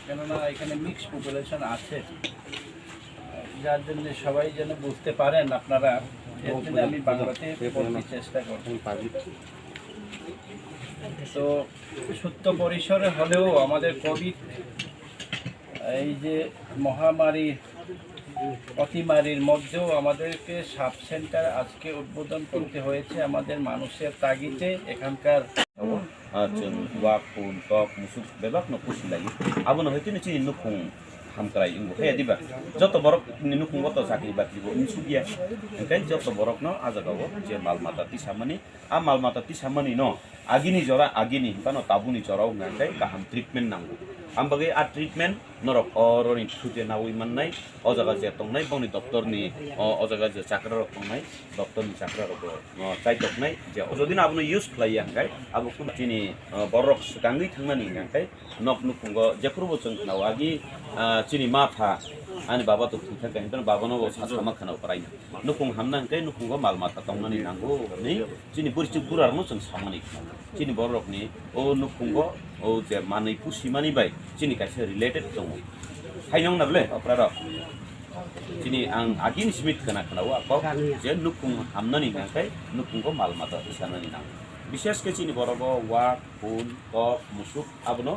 কেননা এখানে mix population আছে, যার জন্য সবাই যেন বুঝতে পারেন আপনারা, এর জন্য আমি বাংলাতে বলতে চেষ্টা করব। তো সত্য পরিসরে হলেও আমাদের কোভিড এই যে মহামারী অতিমারির মধ্যেও আমাদেরকে সাব সেন্টার আজকে উদ্বোধন করতে হয়েছে আমাদের মানুষের তাগিদে। এখানকার wakun tok musuk bebak no pusi lagi abu no heti ni chini nukung hamkrai ingo he diba joto borok ni nukung goto sakri bakri bo insugia engkai joto borok no ajagawo je malmata tisamani a malmata tisamani no agini jora agini pano tabuni jorau ngai kaham treatment nangu ambagai a treatment norok oroni thuje nawi mannai o jaga je tongnai boni doktor ni o jaga je chakra rok tongnai doktor ni chakra rok chai toknai je ojodin abno use khlai angkai abu kun chini borok skangui thangmani angkai nok nukungo jekrubo chung nawagi chini matha ani baba to thika kan tan baba no sama khana parai nukung hamna angkai nukungo malmata tongnani nango ni chini purichu purar no chung samani chini borok ni o nukungo o je manai pusimani bai chini kaise related dong hainong nable aprara chini ang agin smith kana kana wa ko je nukung hamnani ngkai nukungo malmata isanani nang বিশেষ কে চিনি বরগো walk ফুল cock মুসুক আবনো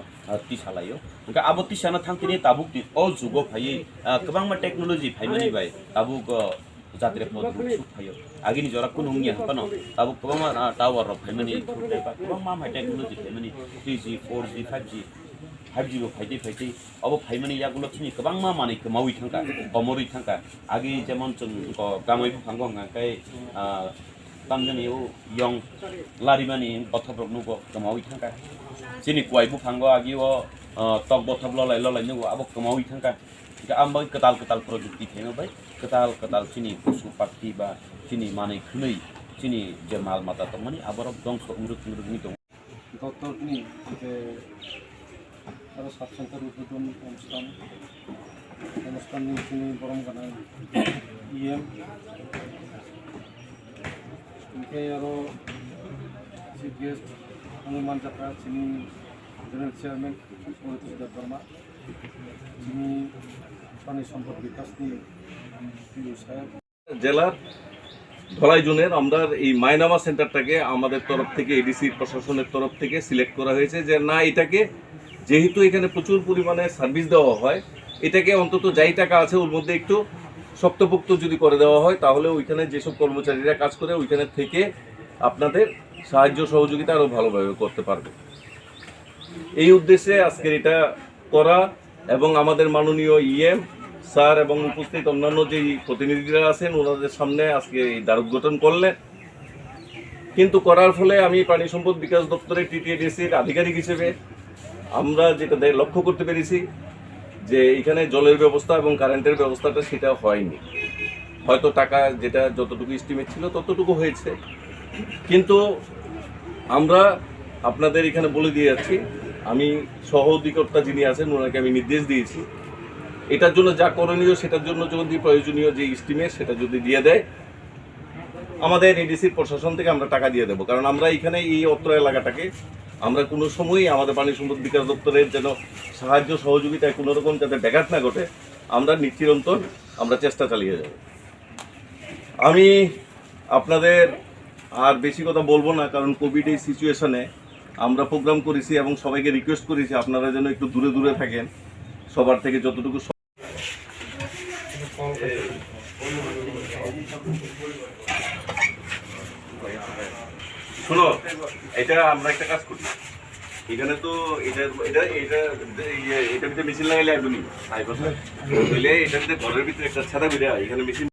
তিসালাयो ओंका आबो तिसाना थांतिनि Tabuk दि अल जुगो फायै गोबांमा technology फायमानि bye Tabuk जात्रे मदुक सुख फायो आगिनि जरा कुनुंगिया हपनो Tabuk गोबांमा tower र फायमानि थुदैबा गोबांमा मा technology फायमानि 3G 4G 5G 5G बो फायदै फायदै अब फायमानि यागुलो थिनि गोबांमा मानि कमावि थांका अमरि थांका आगि जेमन जों गामै फांगो गांकाय tamjani u yong larimani bothop nugo kamawi thangka chini kuai bu phango agi o tok bothop lolai nugo abo kamawi thangka ga ambai ketal projekti theno bai ketal chini pusu pakti ba chini manai khunei chini je mal mata tongmani aborok dongso umruk ni dong doktor ni je aro sub center uddon অনুষ্ঠান ni chini borom kana em इनके यारो chief guest Hanuman जात्रा चिनी general chairman पोरितोष Debbarma चिनी पानी सम्पद विकासनी पियू साहेब জেলার ধলাই জোনের আমরা এই মাইনামা সেন্টারটাকে আমাদের তরফ থেকে এডিসি প্রশাসনের তরফ থেকে সিলেক্ট করা হয়েছে যে না এটাকে যেহেতু এখানে প্রচুর পরিমাণে সার্ভিস দেওয়া হয় এটাকে অন্তত যাই টাকা আছে ওর মধ্যে একটু শক্তপোক্ত যদি করে দেওয়া হয় তাহলে ওইখানে যেসব কর্মচারীরা কাজ করে ওইখানে থেকে আপনাদের সাহায্য সহযোগিতা আরও ভালোভাবে করতে পারবে এই উদ্দেশ্যে আজকের এটা করা এবং আমাদের মাননীয় ইএম স্যার এবং উপস্থিত অন্যান্য যে প্রতিনিধিরা আছেন ওনাদের সামনে আজকে এই দ্বারোদ্ঘাটন করলেন কিন্তু করার ফলে আমি প্রাণী সম্পদ বিকাশ দপ্তরের TTAADCর আধিকারিক হিসেবে আমরা যেটা লক্ষ্য করতে পেরেছি যে এখানে জলের ব্যবস্থা এবং কারেন্টের ব্যবস্থাটা সেটা হয়নি হয়তো টাকা যেটা যতটুকু এস্টিমেট ছিল ততটুকু হয়েছে কিন্তু আমরা আপনাদের এখানে বলে দিয়ে যাচ্ছি আমি সহ অধিকর্তা যিনি আছেন ওনাকে আমি নির্দেশ দিয়েছি এটার জন্য যা করণীয় সেটার জন্য যদি প্রয়োজনীয় যে এস্টিমেট সেটা যদি দিয়ে দেয় আমাদের এডিসির প্রশাসন থেকে আমরা টাকা দিয়ে দেবো কারণ আমরা এখানে এই অত্র এলাকাটাকে আমরা কোনো সময়ই আমাদের পানি সম্পদ বিকাশ দপ্তরের যেন সাহায্য সহযোগিতায় কোনো রকম যাতে ব্যাঘাত না ঘটে আমরা নিরন্তর আমরা চেষ্টা চালিয়ে যাব আমি আপনাদের আর বেশি কথা বলবো না কারণ কোভিড এই সিচুয়েশনে আমরা প্রোগ্রাম করেছি এবং সবাইকে রিকোয়েস্ট করেছি আপনারা যেন একটু দূরে দূরে থাকেন সবার থেকে যতটুকু শোনো এটা আমরা একটা কাজ করি এখানে তো এটা মেশিন লাগাইলে আসবে নি এটা ঘরের ভিতরে একটা ছাদা বেরিয়ে এখানে মেশিন